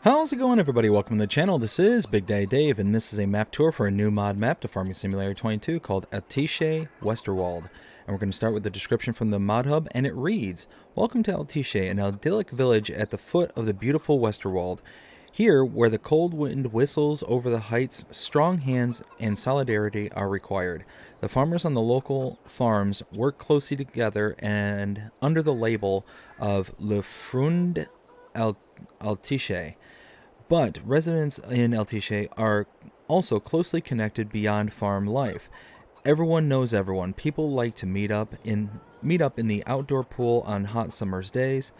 How's it going, everybody? Welcome to the channel. This is Big Daddy Dave, and this is a map tour for a new mod map to Farming Simulator 22 called Alteiche, Westerwald. And we're going to start with the description from the mod hub, and it reads, "Welcome to Alteiche, an idyllic village at the foot of the beautiful Westerwald. Here, where the cold wind whistles over the heights, strong hands and solidarity are required. The farmers on the local farms work closely together and under the label of Le Frund Alteiche. But residents in Alteiche are also closely connected beyond farm life. Everyone knows everyone. People like to meet up in the outdoor pool on hot summer's days,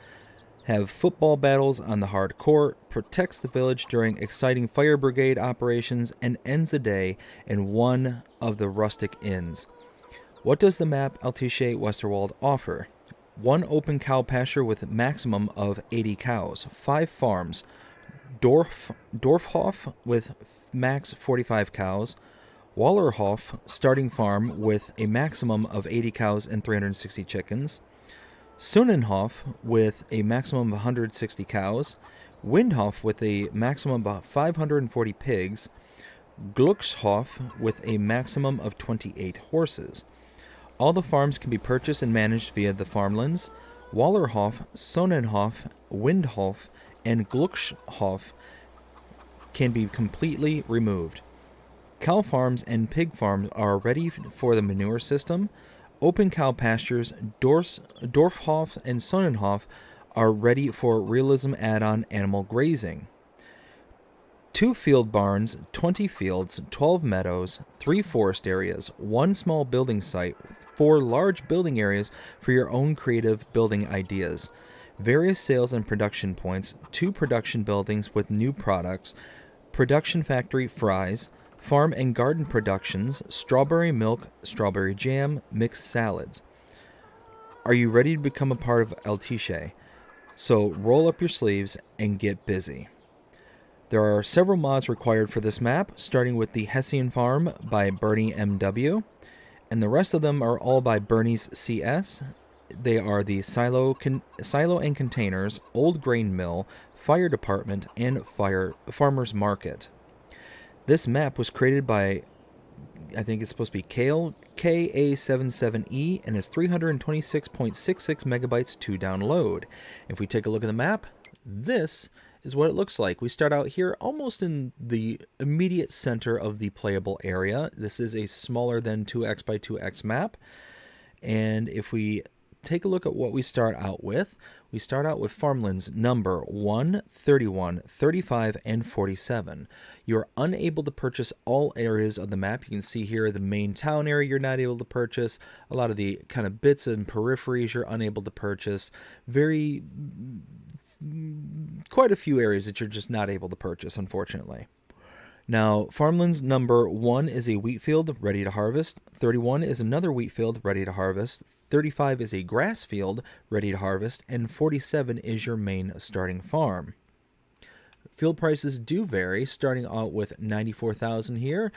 have football battles on the hard court, protects the village during exciting fire brigade operations, and ends the day in one of the rustic inns. What does the map Alteiche Westerwald offer? One open cow pasture with maximum of 80 cows, 5 farms, Dorfhof with max 45 cows, Wallerhof starting farm with a maximum of 80 cows and 360 chickens, Sonnenhof with a maximum of 160 cows, Windhof with a maximum of 540 pigs, Glückshof with a maximum of 28 horses. All the farms can be purchased and managed via the farmlands. Wallerhof, Sonnenhof, Windhof, and Glückshof can be completely removed. Cow farms and pig farms are ready for the manure system. Open cow pastures, Dorfhof and Sonnenhof are ready for realism add-on animal grazing. 2 field barns, 20 fields, 12 meadows, 3 forest areas, 1 small building site, 4 large building areas for your own creative building ideas. Various sales and production points, 2 production buildings with new products, production factory fries, farm and garden productions, strawberry milk, strawberry jam, mixed salads. Are you ready to become a part of Alteiche? So roll up your sleeves and get busy." There are several mods required for this map, starting with the Hessian Farm by Bernie MW, and the rest of them are all by Bernie's CS. They are the silo and containers, old grain mill, fire department, and farmers market. This map was created by, I think it's supposed to be KA77E, and is 326.66 megabytes to download. If we take a look at the map, this is what it looks like. We start out here almost in the immediate center of the playable area. This is a smaller than 2x by 2x map, and if we take a look at what we start out with farmlands number 1, 31, 35, and 47. You're unable to purchase all areas of the map. You can see here the main town area you're not able to purchase. A lot of the kind of bits and peripheries you're unable to purchase. Quite a few areas that you're just not able to purchase, unfortunately. Now, farmlands number 1 is a wheat field ready to harvest. 31 is another wheat field ready to harvest. 35 is a grass field ready to harvest. And 47 is your main starting farm. Field prices do vary, starting out with 94,000 here.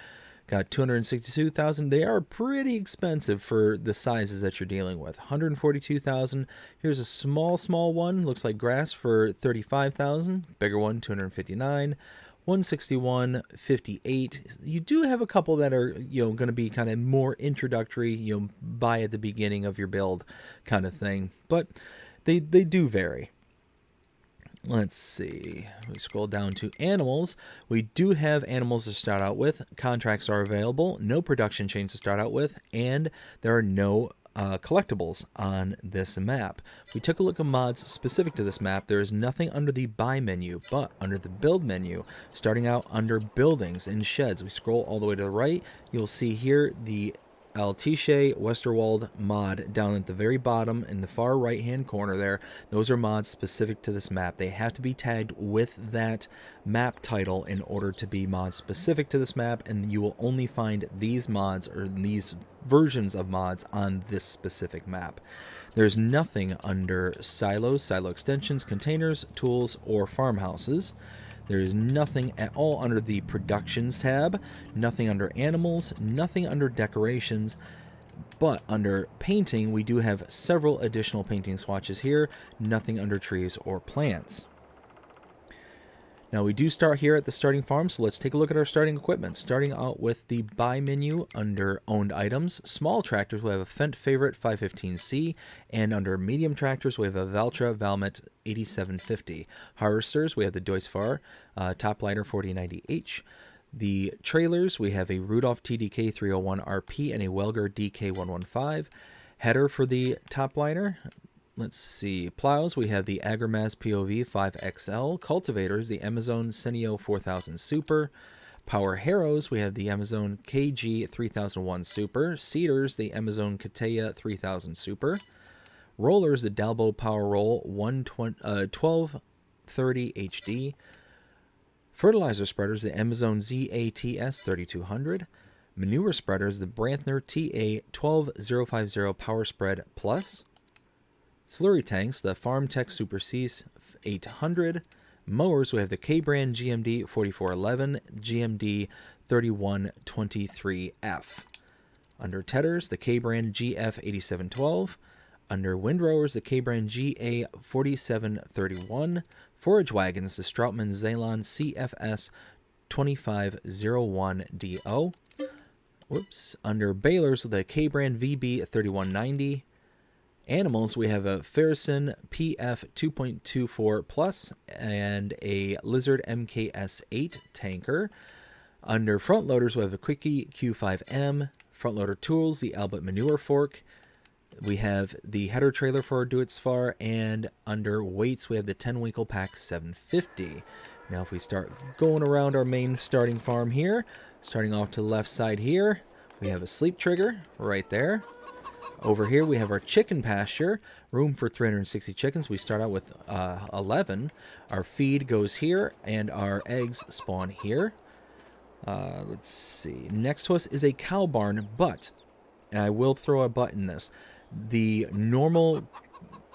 Got 262,000. They are pretty expensive for the sizes that you're dealing with. 142,000. Here's a small one. Looks like grass for 35,000. Bigger one, 259. 161, 58. You do have a couple that are, going to be kind of more introductory, buy at the beginning of your build kind of thing. But they do vary. Let's see. We scroll down to animals. We do have animals to start out with. Contracts are available. No production chains to start out with. And there are no collectibles on this map. We took a look at mods specific to this map. There is nothing under the buy menu, but under the build menu, starting out under buildings and sheds, we scroll all the way to the right. You'll see here the Alteiche Westerwald mod down at the very bottom in the far right hand corner there. Those are mods specific to this map. They have to be tagged with that map title in order to be mods specific to this map, and you will only find these mods or these versions of mods on this specific map. There's nothing under silos, silo extensions, containers, tools, or farmhouses. There is nothing at all under the Productions tab, nothing under Animals, nothing under Decorations, but under Painting we do have several additional painting swatches here, nothing under Trees or Plants. Now we do start here at the starting farm, so let's take a look at our starting equipment. Starting out with the buy menu under owned items. Small tractors, we have a Fendt Favorite 515C, and under medium tractors, we have a Valtra Valmet 8750. Harvesters, we have the Deutz-Fahr Topliner 4090H. The trailers, we have a Rudolph TDK 301 RP and a Welger DK 115. Header for the Topliner. Let's see. Plows, we have the Agromaz POV 5XL. Cultivators, the Amazon Senio 4000 Super. Power Harrows, we have the Amazon KG 3001 Super. Seeders, the Amazon Kateya 3000 Super. Rollers, the Dalbo Power Roll 1230 HD. Fertilizer spreaders, the Amazon ZATS 3200. Manure spreaders, the Brantner TA 12050 Power Spread Plus. Slurry tanks, the FarmTech Super Cease 800. Mowers, we have the K-Brand GMD 4411, GMD 3123F. Under Tedders, the K-Brand GF 8712. Under Windrowers, the K-Brand GA 4731. Forage wagons, the Strautmann Zalon CFS 2501DO. Whoops. Under balers, the K-Brand VB 3190. Animals, we have a Ferguson PF 2.24 Plus and a Lizard MKS 8 tanker. Under front loaders, we have a Quickie Q5M. Front loader tools, the Albert Manure Fork. We have the header trailer for our Deutz-Fahr, and under weights, we have the 10 Winkle Pack 750. Now, if we start going around our main starting farm here, starting off to the left side here, we have a sleep trigger right there. Over here, we have our chicken pasture, room for 360 chickens. We start out with 11. Our feed goes here, and our eggs spawn here. Let's see. Next to us is a cow barn, but, and I will throw a but in this, the normal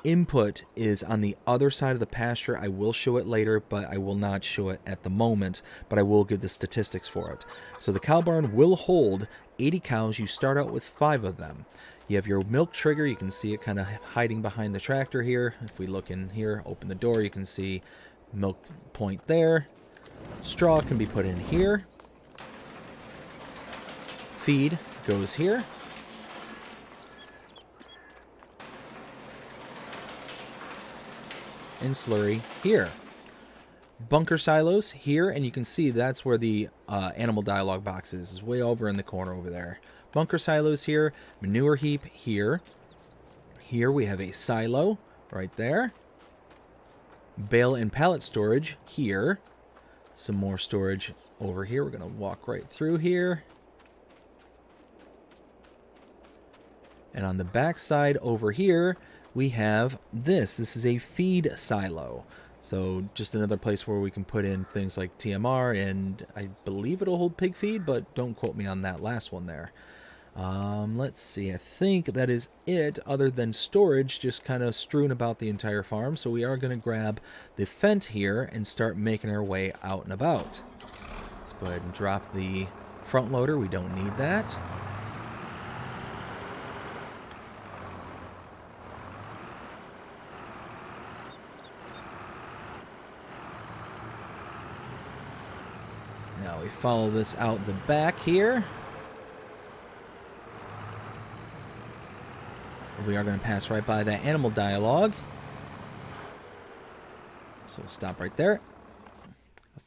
input is on the other side of the pasture. I will show it later, but I will not show it at the moment, but I will give the statistics for it. So the cow barn will hold 80 cows. You start out with 5 of them. You have your milk trigger. You can see it kind of hiding behind the tractor here. If we look in here, open the door, you can see milk point there. Straw can be put in here. Feed goes here. And slurry here. Bunker silos here, and you can see that's where the animal dialogue box is. It's way over in the corner over there. Bunker silos here, manure heap here. Here we have a silo right there. Bale and pallet storage here. Some more storage over here. We're going to walk right through here. And on the back side over here, we have this. This is a feed silo. So just another place where we can put in things like TMR, and I believe it'll hold pig feed, but don't quote me on that last one there. Let's see. I think that is it, other than storage just kind of strewn about the entire farm. So we are going to grab the Fendt here and start making our way out and about. Let's go ahead and drop the front loader. We don't need that. Now we follow this out the back here. We are going to pass right by that animal dialogue. So we'll stop right there.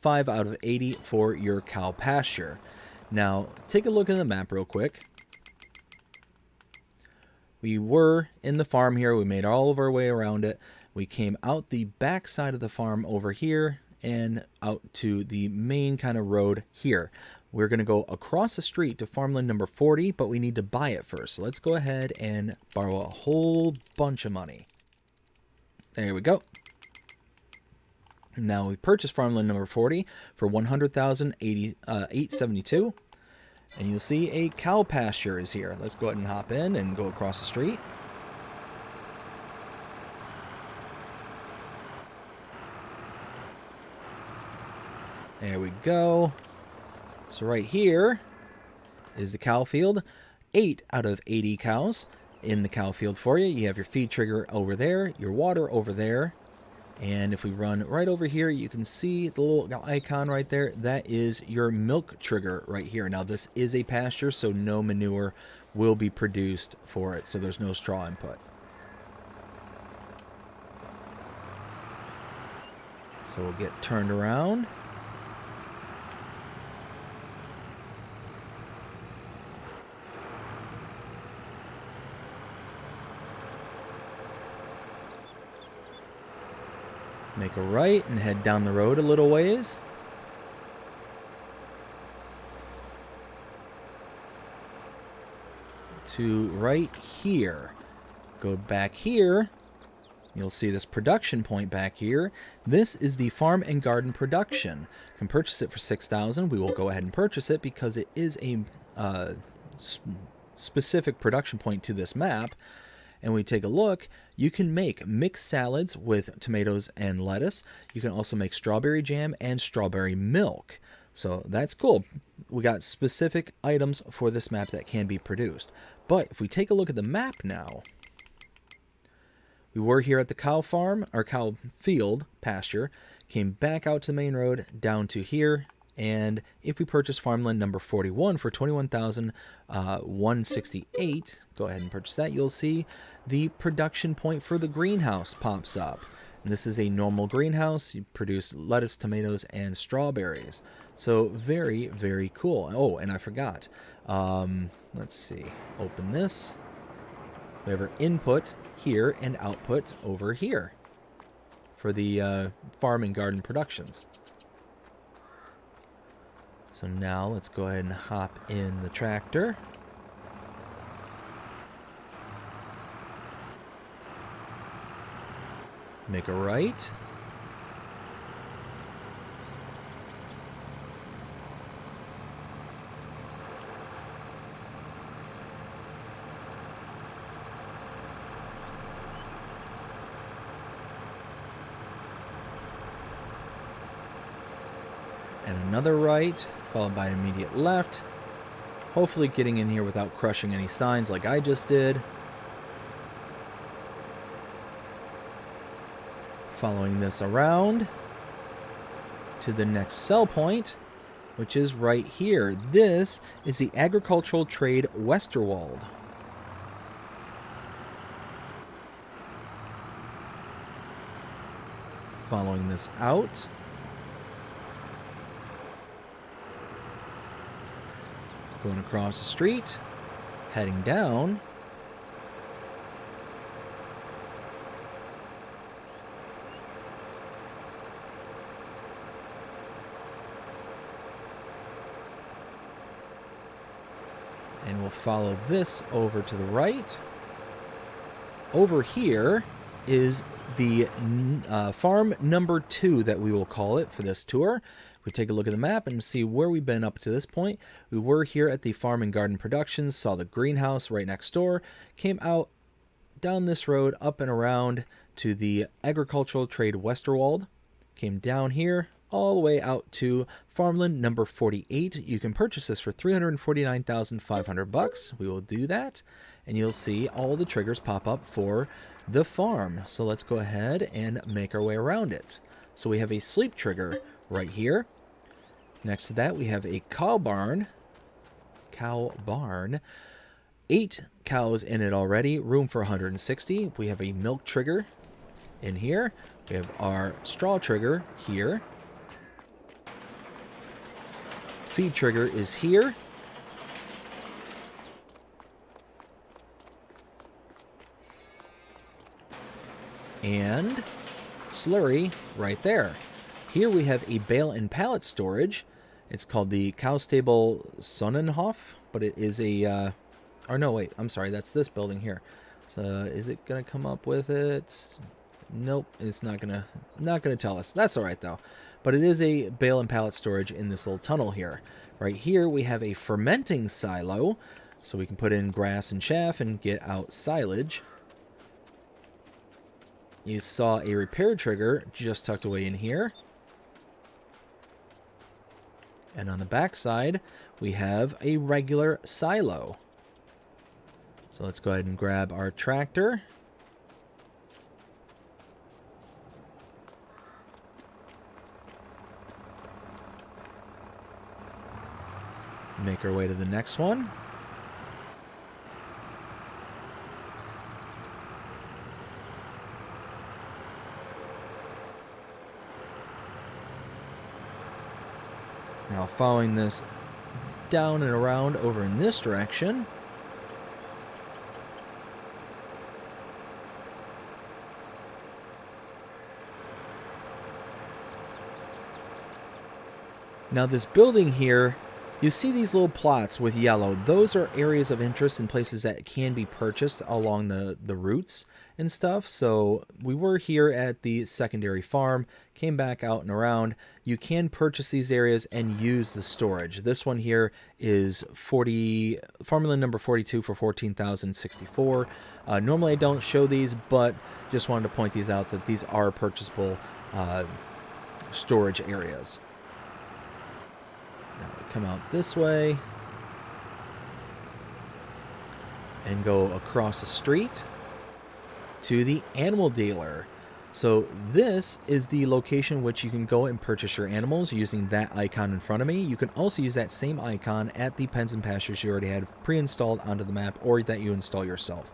5 out of 80 for your cow pasture. Now, take a look at the map real quick. We were in the farm here. We made all of our way around it. We came out the back side of the farm over here and out to the main kind of road here. We're going to go across the street to farmland number 40, but we need to buy it first. So let's go ahead and borrow a whole bunch of money. There we go. Now we purchased farmland number 40 for $100,872. And you'll see a cow pasture is here. Let's go ahead and hop in and go across the street. There we go. So right here is the cow field. 8 out of 80 cows in the cow field for you. You have your feed trigger over there, your water over there. And if we run right over here, you can see the little icon right there. That is your milk trigger right here. Now, this is a pasture, so no manure will be produced for it, so there's no straw input. So we'll get turned around. Make a right and head down the road a little ways. To right here. Go back here. You'll see this production point back here. This is the farm and garden production. You can purchase it for $6,000. We will go ahead and purchase it because it is a specific production point to this map. And we take a look, you can make mixed salads with tomatoes and lettuce. You can also make strawberry jam and strawberry milk. So that's cool. We got specific items for this map that can be produced. But if we take a look at the map now, we were here at the cow farm, or cow field, pasture, came back out to the main road, down to here, and if we purchase farmland number 41 for $21,168, go ahead and purchase that, you'll see the production point for the greenhouse pops up. And this is a normal greenhouse. You produce lettuce, tomatoes, and strawberries. So very, very cool. Oh, and I forgot. Let's see. Open this. We have our input here and output over here for the farm and garden productions. So now let's go ahead and hop in the tractor. Make a right. And another right, followed by an immediate left. Hopefully getting in here without crushing any signs like I just did. Following this around to the next sell point, which is right here. This is the agricultural trade Westerwald. Following this out. Going across the street, heading down. And we'll follow this over to the right. Over here is the farm number 2 that we will call it for this tour. If we take a look at the map and see where we've been up to this point, we were here at the Farm and Garden Productions, saw the greenhouse right next door, came out down this road, up and around to the Agricultural Trade Westerwald, came down here, all the way out to farmland number 48. You can purchase this for $349,500. We will do that, and you'll see all the triggers pop up for the farm. So let's go ahead and make our way around it. So we have a sleep trigger right here. Next to that, we have a cow barn. 8 cows in it already, room for 160. We have a milk trigger in here. We have our straw trigger here. Feed trigger is here. And slurry right there. Here we have a bale and pallet storage. It's called the Cow Stable Sonnenhof, but it is a, or no, wait, I'm sorry, that's this building here. So is it gonna come up with it? Nope, it's not gonna tell us. That's all right though. But it is a bale and pallet storage in this little tunnel here. Right here we have a fermenting silo, so we can put in grass and chaff and get out silage. You saw a repair trigger just tucked away in here. And on the back side, we have a regular silo. So let's go ahead and grab our tractor. Make our way to the next one. Now following this down and around over in this direction. Now this building here, you see these little plots with yellow. Those are areas of interest and places that can be purchased along the routes and stuff. So we were here at the secondary farm, came back out and around. You can purchase these areas and use the storage. This one here is farmland number 42 for 14,064. Normally I don't show these, but just wanted to point these out that these are purchasable storage areas. Now we come out this way and go across the street to the animal dealer. So this is the location which you can go and purchase your animals using that icon in front of me. You can also use that same icon at the pens and pastures you already had pre-installed onto the map or that you install yourself.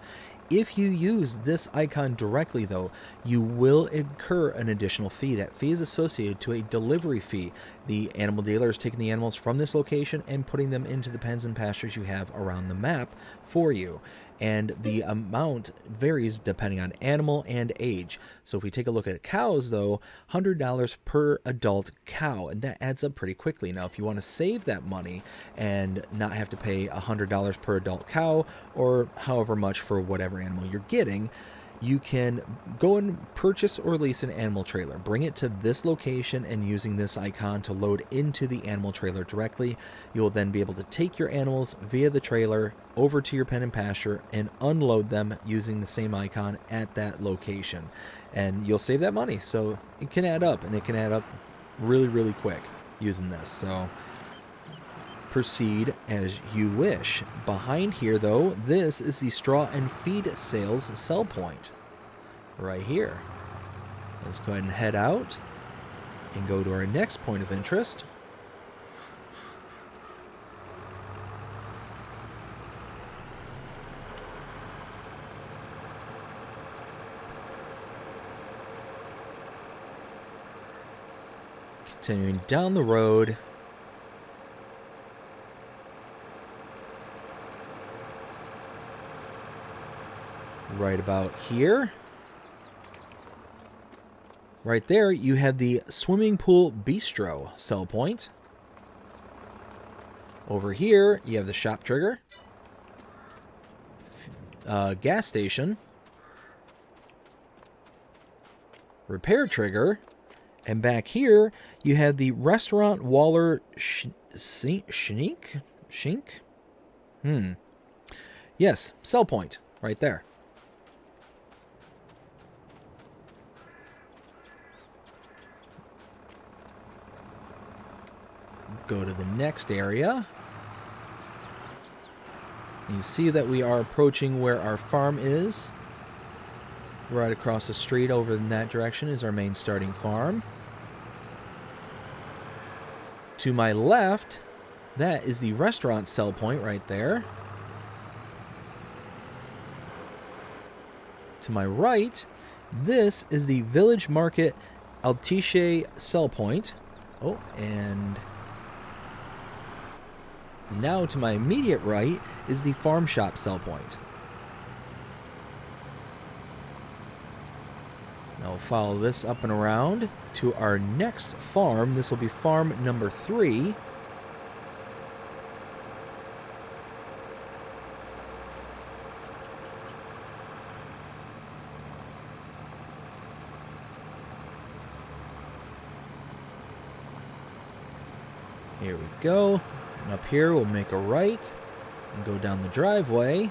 If you use this icon directly, though, you will incur an additional fee. That fee is associated to a delivery fee. The animal dealer is taking the animals from this location and putting them into the pens and pastures you have around the map for you. And the amount varies depending on animal and age. So if we take a look at cows, though, $100 per adult cow, and that adds up pretty quickly. Now, if you want to save that money and not have to pay $100 per adult cow or however much for whatever animal you're getting, you can go and purchase or lease an animal trailer. Bring it to this location and using this icon to load into the animal trailer directly. You'll then be able to take your animals via the trailer over to your pen and pasture and unload them using the same icon at that location. And you'll save that money. So it can add up, and it can add up really, really quick using this. So proceed as you wish. Behind here, though, this is the straw and feed sales sell point right here. Let's go ahead and head out and go to our next point of interest. Continuing down the road, right about here. Right there, you have the swimming pool bistro sell point. Over here, you have the shop trigger, gas station, repair trigger, and back here, you have the restaurant Waller Shink? Yes, sell point right there. Go to the next area. You see that we are approaching where our farm is. Right across the street over in that direction is our main starting farm. To my left, that is the restaurant sell point right there. To my right, this is the village market Alteiche sell point. Oh, and now to my immediate right is the farm shop sell point. Now we'll follow this up and around to our next farm. This will be farm number 3. Here we go. And up here we'll make a right and go down the driveway.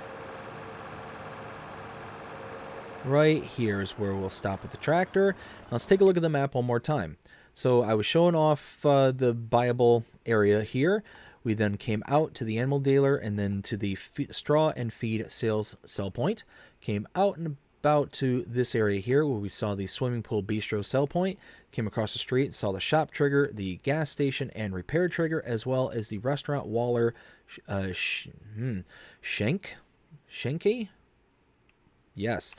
Right here is where we'll stop with the tractor. Let's take a look at the map one more time. So I was showing off the buyable area here. We then came out to the animal dealer and then to the straw and feed sales sell point. Came out and about to this area here where we saw the swimming pool bistro sell point, came across the street, saw the shop trigger, the gas station and repair trigger, as well as the restaurant Waller Schenke? Yes.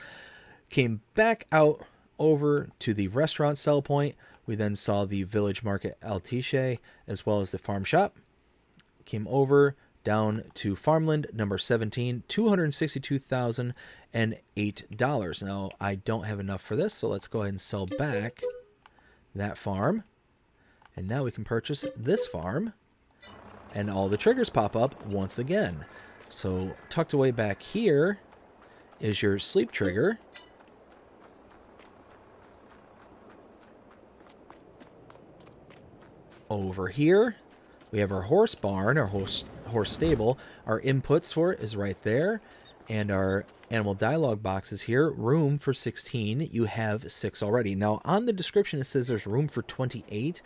Came back out over to the restaurant sell point. We then saw the village market Alteiche, as well as the farm shop. Came over down to farmland number 17, $262,008. Now, I don't have enough for this, so let's go ahead and sell back that farm. And now we can purchase this farm, and all the triggers pop up once again. So tucked away back here is your sleep trigger. Over here, we have our horse barn, our horse stable. Our inputs for it is right there. And our animal dialogue boxes here, room for 16. You have 6 already. Now, on the description, it says there's room for 28.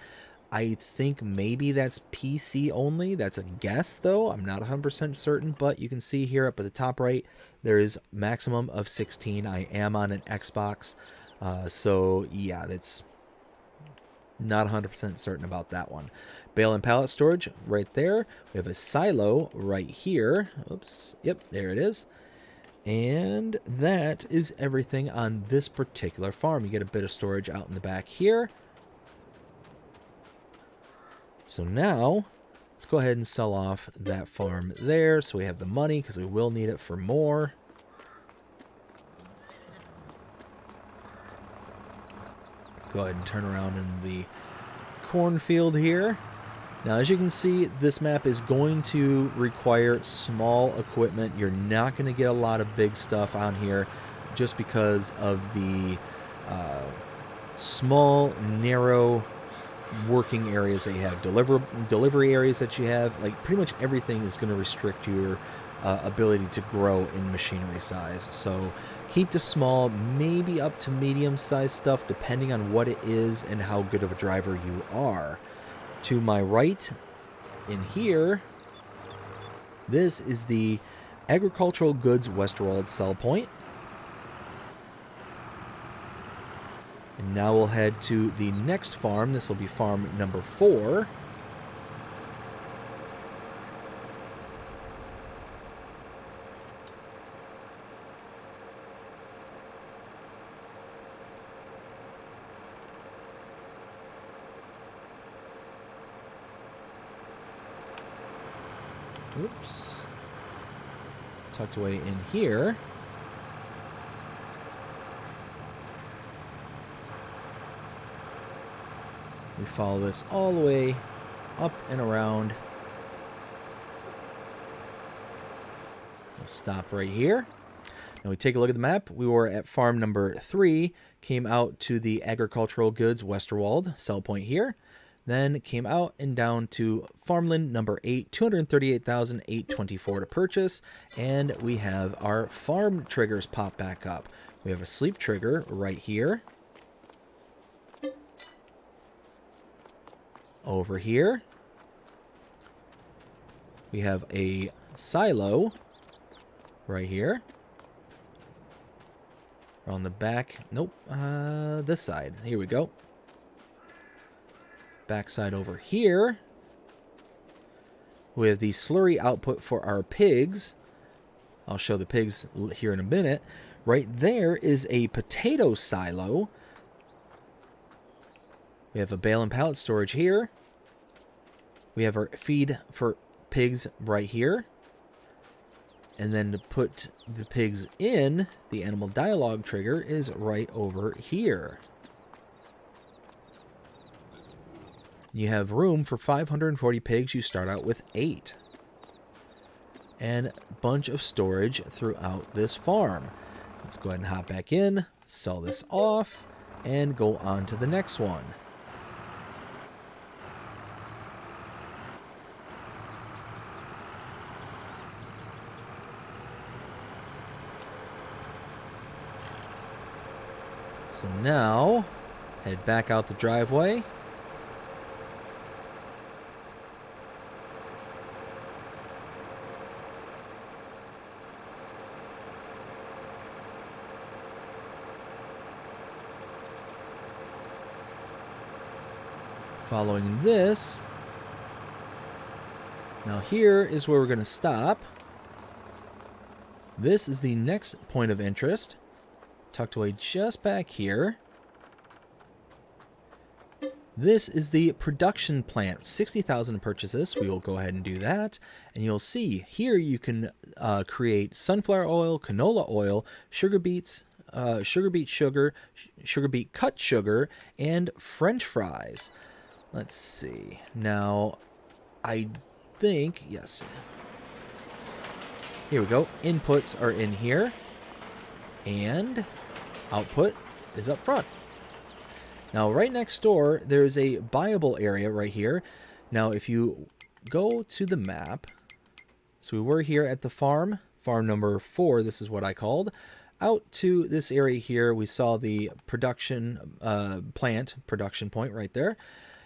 I think maybe that's PC only. That's a guess, though. I'm not 100% certain, but you can see here up at the top right, there is maximum of 16. I am on an Xbox, so yeah, that's not 100% certain about that one. Bale and pallet storage right there. We have a silo right here. Oops. Yep, there it is. And that is everything on this particular farm. You get a bit of storage out in the back here. So now, let's go ahead and sell off that farm there so we have the money, because we will need it for more. Go ahead and turn around in the cornfield here. Now, as you can see, this map is going to require small equipment. You're not going to get a lot of big stuff on here just because of the small, narrow working areas that you have, delivery areas that you have. Like, pretty much everything is going to restrict your ability to grow in machinery size. So keep to small, maybe up to medium-sized stuff, depending on what it is and how good of a driver you are. To my right, in here, this is the Agricultural Goods Westerwald sell point. And now we'll head to the next farm. This will be farm number 4. Oops. Tucked away in here. We follow this all the way up and around. We'll stop right here. Now we take a look at the map. We were at farm number 3, came out to the Agricultural Goods Westerwald sell point here. Then came out and down to farmland number 8, $238,824 to purchase. And we have our farm triggers pop back up. We have a sleep trigger right here. Over here, we have a silo right here. On the back, nope, this side. Here we go. Backside over here, we have the slurry output for our pigs. I'll show the pigs here in a minute. Right there is a potato silo. We have a bale and pallet storage here. We have our feed for pigs right here. And then to put the pigs in, the animal dialogue trigger is right over here. You have room for 540 pigs. You start out with 8. And a bunch of storage throughout this farm. Let's go ahead and hop back in, sell this off, and go on to the next one. So now, head back out the driveway. Following this, now here is where we're going to stop. This is the next point of interest, tucked away just back here. This is the production plant. 60,000 to purchase this. We will go ahead and do that. And you'll see here you can create sunflower oil, canola oil, sugar beets, sugar beet sugar, sugar beet cut sugar, and French fries. Let's see. Now, I think, yes. Here we go. Inputs are in here. And output is up front. Now, right next door, there's a buyable area right here. Now, if you go to the map, so we were here at the farm number 4, this is what I called. Out to this area here, we saw the production production point right there.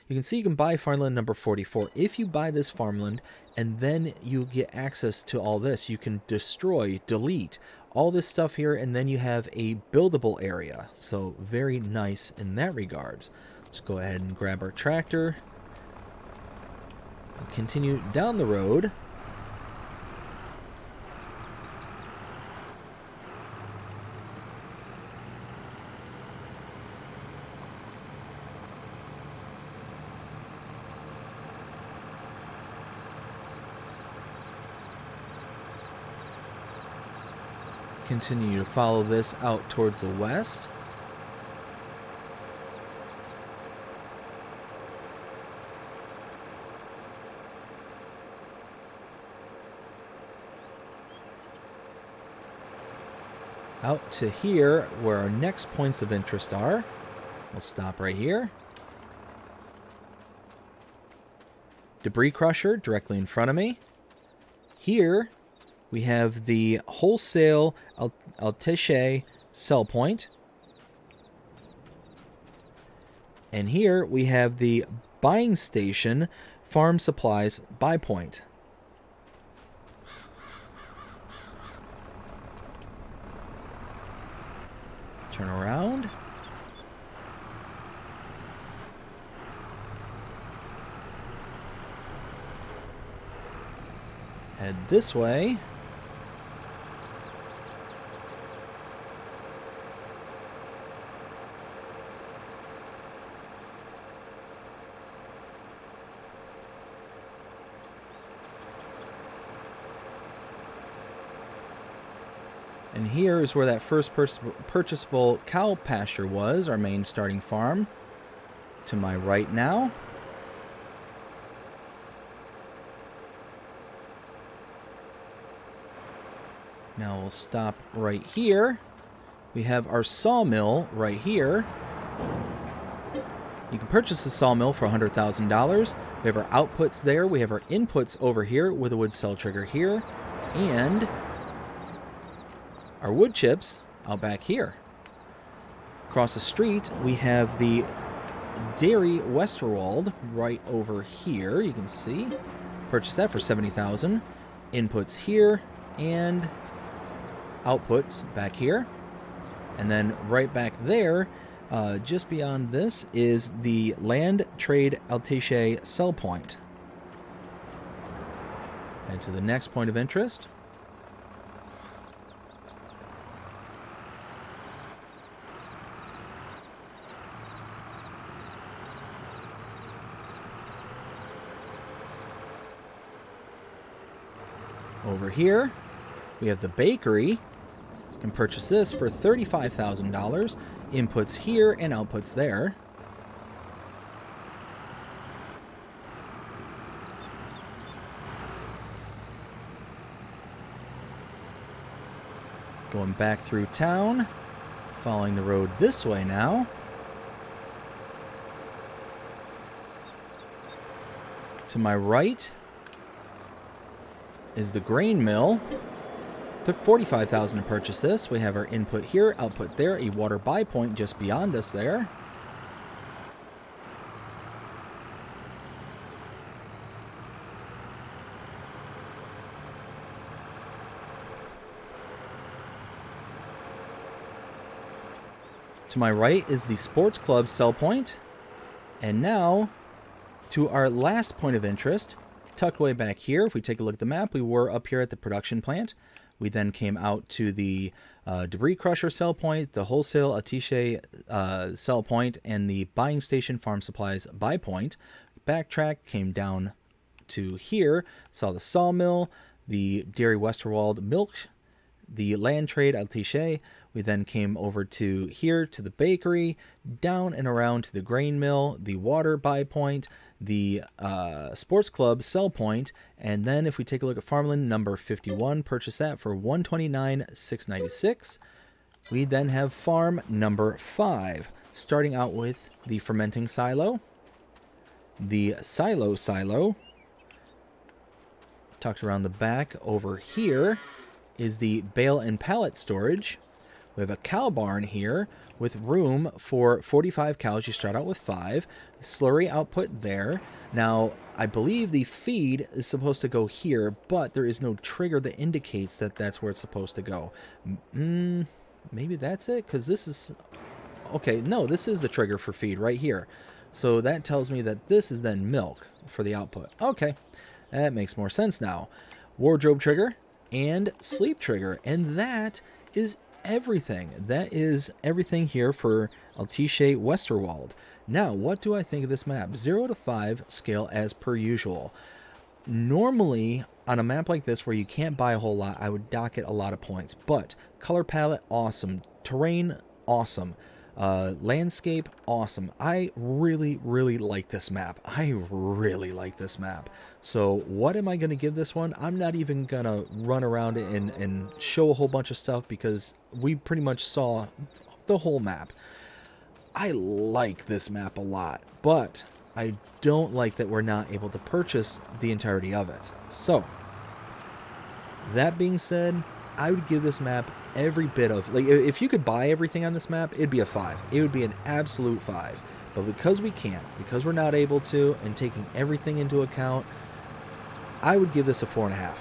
You can see you can buy farmland number 44. If you buy this farmland and then you get access to all this, you can destroy, delete all this stuff here, and then you have a buildable area. So very nice in that regards. Let's go ahead and grab our tractor and continue down the road. Continue to follow this out towards the west. Out to here, where our next points of interest are. We'll stop right here. Debris crusher directly in front of me. Here we have the wholesale Alteiche sell point. And here we have the buying station farm supplies buy point. Turn around. Head this way. And here is where that first purchasable cow pasture was, our main starting farm. To my right now. Now we'll stop right here. We have our sawmill right here. You can purchase the sawmill for $100,000. We have our outputs there. We have our inputs over here with a wood cell trigger here. And our wood chips out back here. Across the street, we have the dairy Westerwald right over here. You can see. Purchased that for $70,000. Inputs here and outputs back here. And then right back there, just beyond this, is the Land Trade Alteiche sell point. Head to the next point of interest. Over here, we have the bakery. You can purchase this for $35,000. Inputs here and outputs there. Going back through town, following the road this way now. To my right is the grain mill. Took $45,000 to purchase this. We have our input here, output there, a water buy point just beyond us there. To my right is the sports club sell point. And now To our last point of interest, tucked way back here, if we take a look at the map, we were up here at the production plant. We then came out to the debris crusher sell point, the wholesale Alteiche sell point, and the buying station farm supplies buy point. Backtrack, came down to here, saw the sawmill, the dairy Westerwald milk, the land trade Alteiche. We then came over to here to the bakery, down and around to the grain mill, the water buy point, the sports club sell point, and then if we take a look at farmland number 51, purchase that for $129,696. We then have farm number 5, starting out with the fermenting silo, the silo, tucked around the back. Over here is the bale and pallet storage. We have a cow barn here with room for 45 cows. You start out with 5. Slurry output there. Now, I believe the feed is supposed to go here, but there is no trigger that indicates that that's where it's supposed to go. Maybe that's it, because this is... Okay, no, this is the trigger for feed right here. So that tells me that this is then milk for the output. Okay, that makes more sense now. Wardrobe trigger and sleep trigger, and that is everything. That is everything here for Alteiche Westerwald. Now, what do I think of this map? 0 to 5 scale as per usual. Normally, on a map like this where you can't buy a whole lot, I would dock it a lot of points. But color palette, awesome. Terrain, awesome. Landscape, awesome. I really, really like this map. So what am I going to give this one? I'm not even going to run around and show a whole bunch of stuff because we pretty much saw the whole map. I like this map a lot, but I don't like that we're not able to purchase the entirety of it. So, that being said, I would give this map every bit of... Like, if you could buy everything on this map, it'd be a 5. It would be an absolute 5. But because we can't, because we're not able to, and taking everything into account, I would give this a 4.5.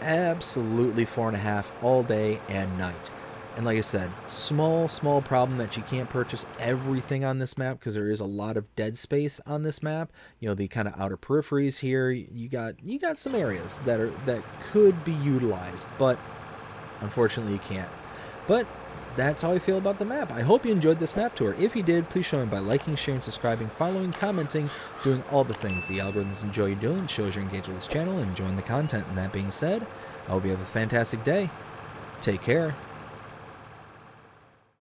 Absolutely 4.5 all day and night. And like I said, small problem that you can't purchase everything on this map because there is a lot of dead space on this map. You know, the kind of outer peripheries here, you got some areas that could be utilized, but unfortunately you can't. But that's how I feel about the map. I hope you enjoyed this map tour. If you did, please show me by liking, sharing, subscribing, following, commenting, doing all the things the algorithms enjoy you doing. It shows you're engaged with this channel and enjoying the content. And that being said, I hope you have a fantastic day. Take care.